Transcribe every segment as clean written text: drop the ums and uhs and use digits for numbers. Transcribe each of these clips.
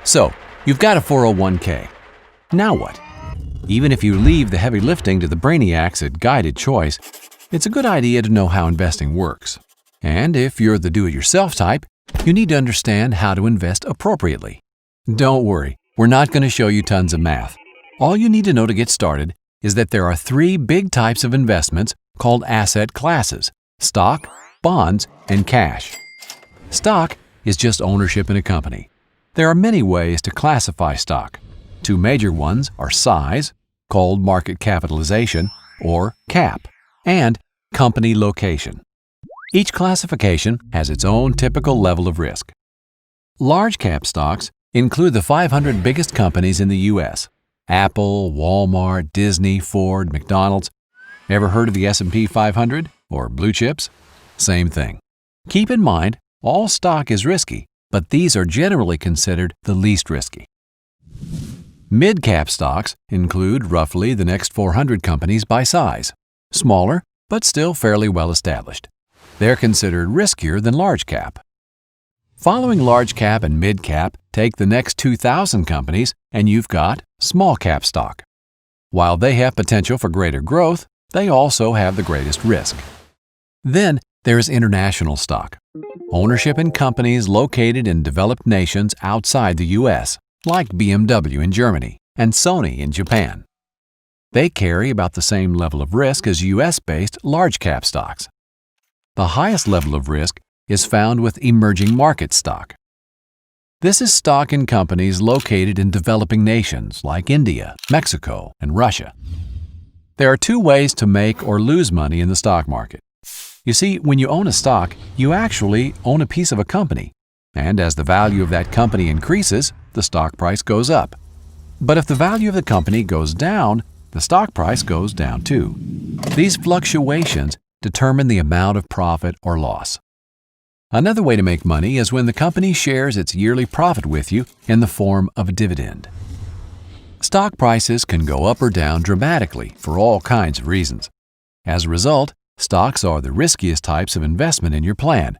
So, you've got a 401k. Now what? Even if you leave the heavy lifting to the brainiacs at Guided Choice, it's a good idea to know how investing works. And if you're the do-it-yourself type, you need to understand how to invest appropriately. Don't worry, we're not going to show you tons of math. All you need to know to get started is that there are three big types of investments called asset classes: stock, bonds, and cash. Stock is just ownership in a company. There are many ways to classify stock. Two major ones are size, called market capitalization, or CAP, and company location. Each classification has its own typical level of risk. Large cap stocks include the 500 biggest companies in the U.S. Apple, Walmart, Disney, Ford, McDonald's. Ever heard of the S&P 500 or blue chips? Same thing. Keep in mind, all stock is risky, but these are generally considered the least risky. Mid-cap stocks include roughly the next 400 companies by size, smaller but still fairly well established. They're considered riskier than large cap. Following large cap and mid cap, take the next 2,000 companies and you've got small cap stock. While they have potential for greater growth, they also have the greatest risk. Then there's international stock, ownership in companies located in developed nations outside the U.S., like BMW in Germany and Sony in Japan. They carry about the same level of risk as U.S.-based large cap stocks. The highest level of risk is found with emerging market stock. This is stock in companies located in developing nations like India, Mexico, and Russia. There are two ways to make or lose money in the stock market. You see, when you own a stock, you actually own a piece of a company, and as the value of that company increases, the stock price goes up. But if the value of the company goes down, the stock price goes down too. These fluctuations determine the amount of profit or loss. Another way to make money is when the company shares its yearly profit with you in the form of a dividend. Stock prices can go up or down dramatically for all kinds of reasons. As a result, stocks are the riskiest types of investment in your plan,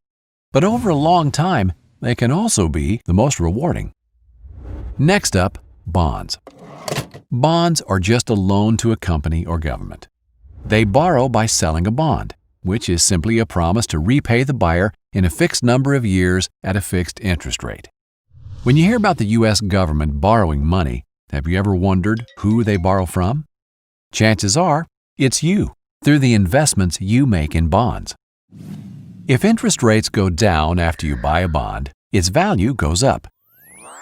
but over a long time, they can also be the most rewarding. Next up, bonds. Bonds are just a loan to a company or government. They borrow by selling a bond, which is simply a promise to repay the buyer in a fixed number of years at a fixed interest rate. When you hear about the U.S. government borrowing money, have you ever wondered who they borrow from? Chances are, it's you, through the investments you make in bonds. If interest rates go down after you buy a bond, its value goes up.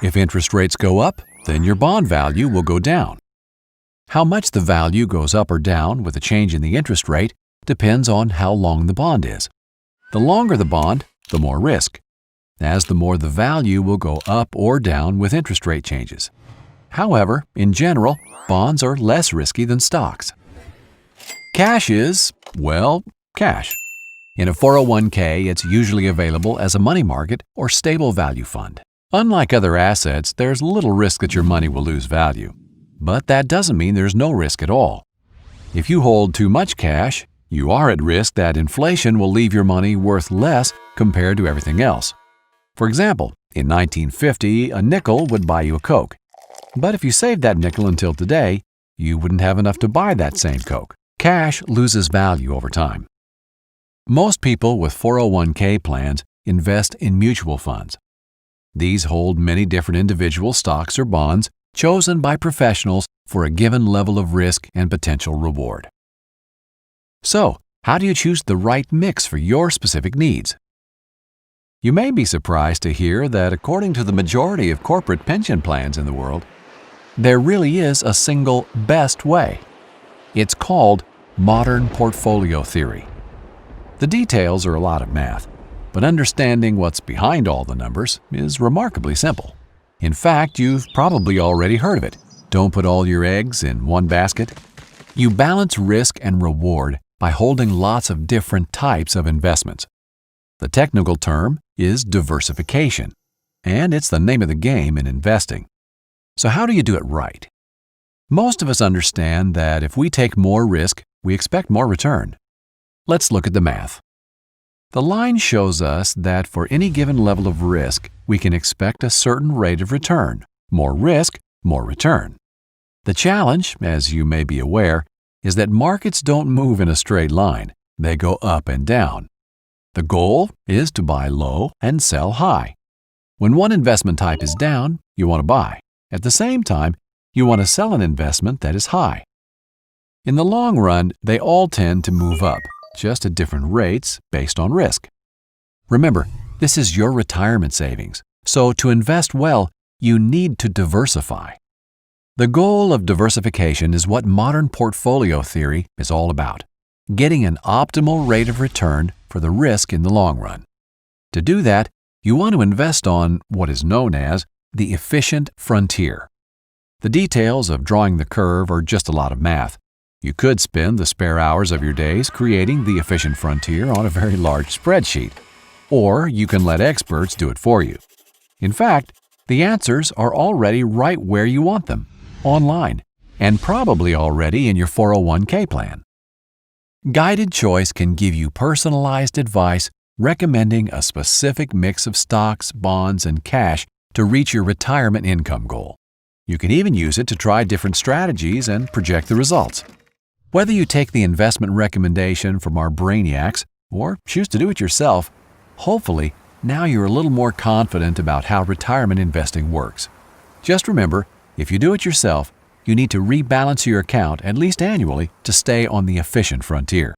If interest rates go up, then your bond value will go down. How much the value goes up or down with a change in the interest rate depends on how long the bond is. The longer the bond, the more risk, as the more the value will go up or down with interest rate changes. However, in general, bonds are less risky than stocks. Cash is, well, cash. In a 401k, it's usually available as a money market or stable value fund. Unlike other assets, there's little risk that your money will lose value. But that doesn't mean there's no risk at all. If you hold too much cash, you are at risk that inflation will leave your money worth less compared to everything else. For example, in 1950, a nickel would buy you a Coke. But if you saved that nickel until today, you wouldn't have enough to buy that same Coke. Cash loses value over time. Most people with 401k plans invest in mutual funds. These hold many different individual stocks or bonds chosen by professionals for a given level of risk and potential reward. So, how do you choose the right mix for your specific needs? You may be surprised to hear that according to the majority of corporate pension plans in the world, there really is a single best way. It's called modern portfolio theory. The details are a lot of math, but understanding what's behind all the numbers is remarkably simple. In fact, you've probably already heard of it. Don't put all your eggs in one basket. You balance risk and reward by holding lots of different types of investments. The technical term is diversification, and it's the name of the game in investing. So how do you do it right? Most of us understand that if we take more risk, we expect more return. Let's look at the math. The line shows us that for any given level of risk, we can expect a certain rate of return, More risk, more return. The challenge, as you may be aware, is that markets don't move in a straight line. They go up and down. The goal is to buy low and sell high. When one investment type is down, you want to buy. At the same time, you want to sell an investment that is high. In the long run, they all tend to move up, just at different rates based on risk. Remember, this is your retirement savings, so to invest well, you need to diversify. The goal of diversification is what modern portfolio theory is all about, getting an optimal rate of return for the risk in the long run. To do that, you want to invest on what is known as the efficient frontier. The details of drawing the curve are just a lot of math. You could spend the spare hours of your days creating the efficient frontier on a very large spreadsheet, or you can let experts do it for you. In fact, the answers are already right where you want them, online, and probably already in your 401k plan. Guided Choice can give you personalized advice recommending a specific mix of stocks, bonds, and cash to reach your retirement income goal. You can even use it to try different strategies and project the results. Whether you take the investment recommendation from our brainiacs or choose to do it yourself, hopefully now you're a little more confident about how retirement investing works. Just remember, if you do it yourself, you need to rebalance your account at least annually to stay on the efficient frontier.